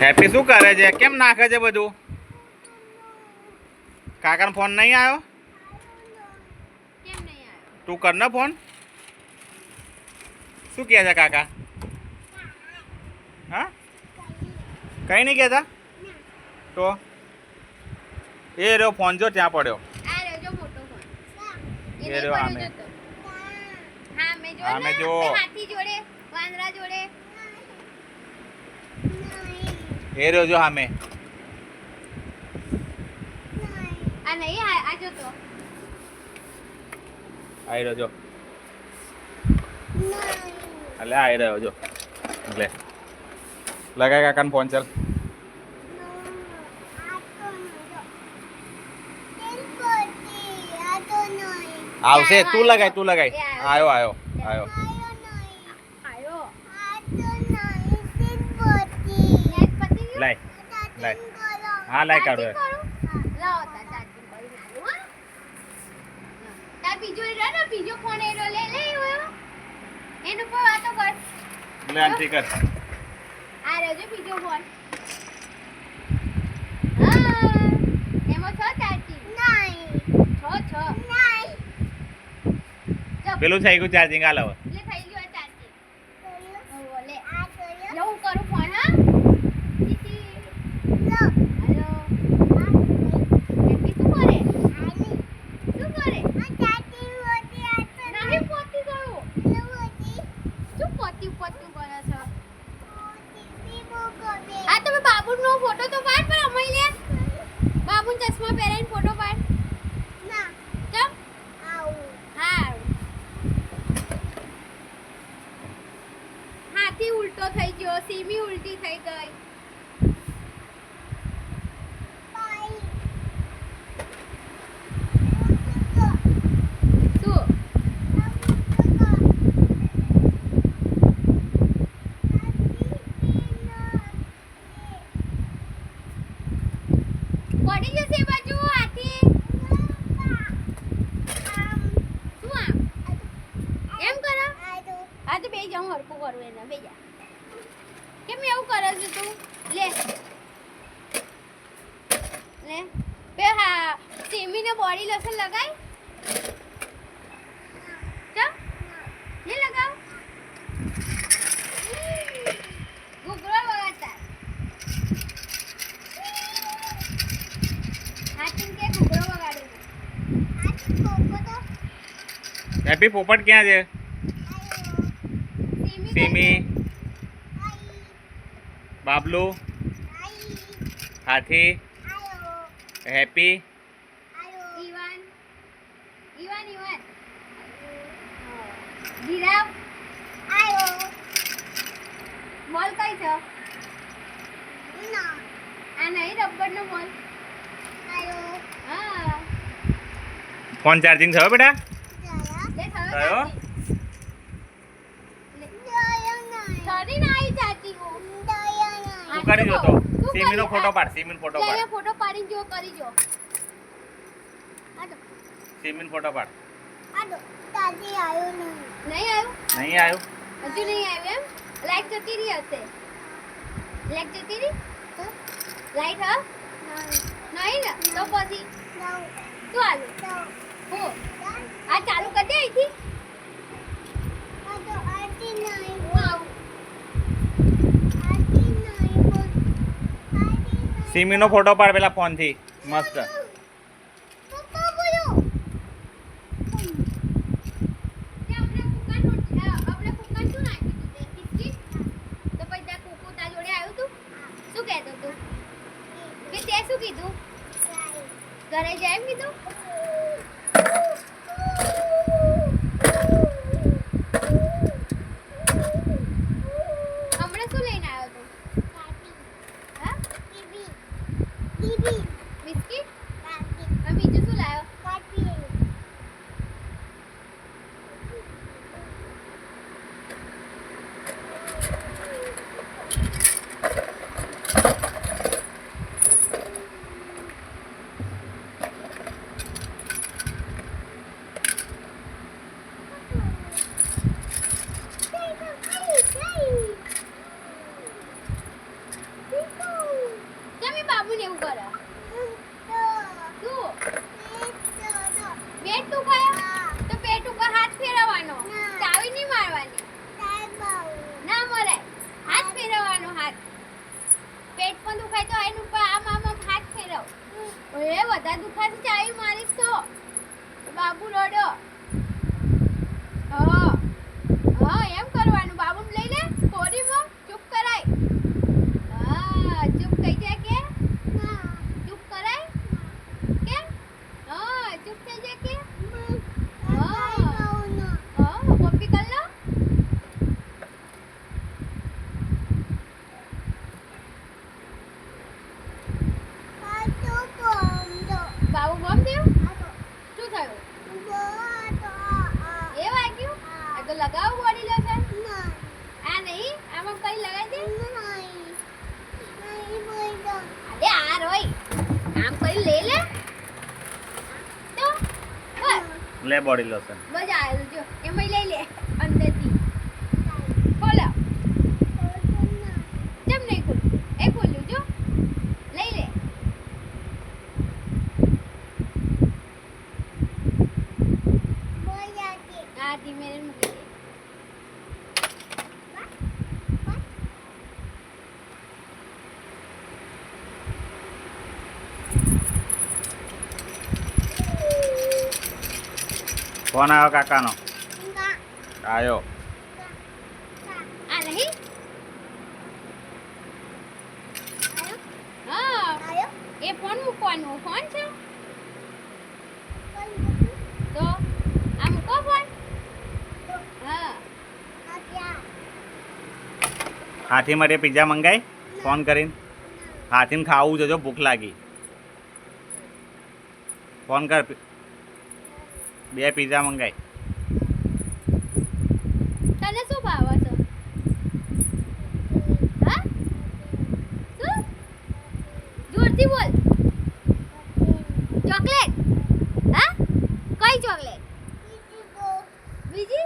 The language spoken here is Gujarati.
હેપી શું કરે છે? કેમ નાખે છે બધું? કાકાનો ફોન નહીં આવ્યો? કેમ નહીં આવ્યો? તું કર ને ફોન. શું કહે છે કાકા? હા, કઈ નહીં કહેતા તો એ રહ્યો ફોન જો ત્યાં પડ્યો. આ રહ્યો જો મોટો ફોન. એ રહ્યો આમે. હા મે જો. આમે જો. હાથી જોડે, વાંદરા જોડે. એ રહ્યો જો આમે. આ નહીં આ જો તો. આવી રહ્યો જો. અલે આવી રહ્યો જો. લે લગાય કાકાનો ફોન ચાલ. આવશે તું લગાય આવ્યો આવ્યો આવ્યો. લાય લાય હા લાય કાઢો. બીજો ફોન એનો લે એનો પર વાતો કર. લે આંટી કર. આ રહ્યો જો બીજો ફોન. હા એમાં છો ચાર્જિંગ નહીં છો નહીં. પેલું થઈ ગયું ચાર્જિંગ હાલ હવે. લે થઈ ગયું ચાર્જિંગ. લે આ કર્યો હું કરું ફોન. હા દીદી લો હેલો હેપી શું કરે? શું કરે? આ ચાર્જિંગ હોતી આ તો નહીં પોતી ગયું. શું પોતી કરે છે? આ તમે બાબુનો ફોટો તો પાડ પર અમાઈ લે. બાબુન ચશ્મા પહેરાઈને ફોટો પાડ. ના ચમ આવ હા. હાથી ઉલટો થઈ ગયો, સીમી ઉલટી થઈ ગઈ. શું પડી જશે એ બાજુ હાથી. શું આમ એમ કરો? આ તો બે જાઉં હરકું કરું એને બે જા. કેમ એવું કરે છે તું? લે લે બે હા સીમીને બોડી લોશન લગાય. ચા લે લગાવ. ઘૂઘરો વગાડતા હાથી કે ઘૂઘરો વગાડે. હાથી કોકો તો હેપી પોપટ ક્યાં છે? સિમી બાબલુ હાથી હેપી ઈવાન જીરાફ આયો. મોલ કઈ છે? આ નહીં રબરનો મોલ આયો. હા ફોન ચાર્જિંગ થયો બેટા? લે થયો? સરી ના આવી ચાચી કો. તું કરી જો તો સિમીનો ફોટો પાડ. સિમીનો ફોટો લે પાડ. ફોટો પાડીને જો કરી જો. આડો સિમીનો ફોટો પાડ. આડો દાદી આયો નહીં. નહીં આવ્યો? નહીં આવ્યો? હજુ નહીં આવ્યો એમ? લાઈટ જતી રહી હશે. લાઈટ જતી રહી? લાઈટ હા? નહીં ને તો પછી શું હાલું? હો આ ચાલુ કરી દે અહીંથી. સિમીનો ફોટો પાડ પેલા ફોન થી મસ્ત. ઘરે જાય એમ કીધું. હમણાં શું લઈને આવ્યો તું? હા બિસ્કિટ. અને બીજું શું લાવ્યો? કરે શું પેટ દુખાય તો પેટ ઉપર હાથ ફેરવવાનો ચાવી નહીં મારવાની ના મરાય હાથ ફેરવવાનો હાથ પેટ પણ દુખાય તો એની ઉપર આમ આમ આમ હાથ ફેરવ ઓએ વધારે દુખાય ચાવી મારીશ તો બાબુ રડો હા હા એમ કરવાનું બાબુ લઈ લે કોરીમાં ચૂપ કરાય હા ચૂપ થઈ જાય કે ચૂપ કરાય કે હા ચૂપ થઈ જાય કે હા કોપી કર લો બાબુ બમ દેવ શું થયું એ વાગ્યું આ તો લગાવ બોડી લોશન આ નહીં આમાં કઈ લગાવી દે અરે આ રોય આમ કરી લે લે તો બસ લે બોડી લોશન બસ આવ્યું જો એમાં લઈ લે અંદરથી ખોલો કેમ નહીં ખોલ્યું એ ખોલ્યું જો લઈ લે આ ધીમે મૂકી દે ફોન આવ્યો કાકાનો આવ્યો આ નહીં હા એ ફોન મૂકવાનો ફોન છે તો આ મૂકો ફોન હા હાથી માટે પિઝા મંગાઈ ફોન કરીને હાથીને ખાવું છે જો ભૂખ લાગી ફોન કર 2 પિઝા મંગાઈ તને શું ભાવે છે હા શું જોરથી બોલ ચોકલેટ હા કઈ ચોકલેટ બીજી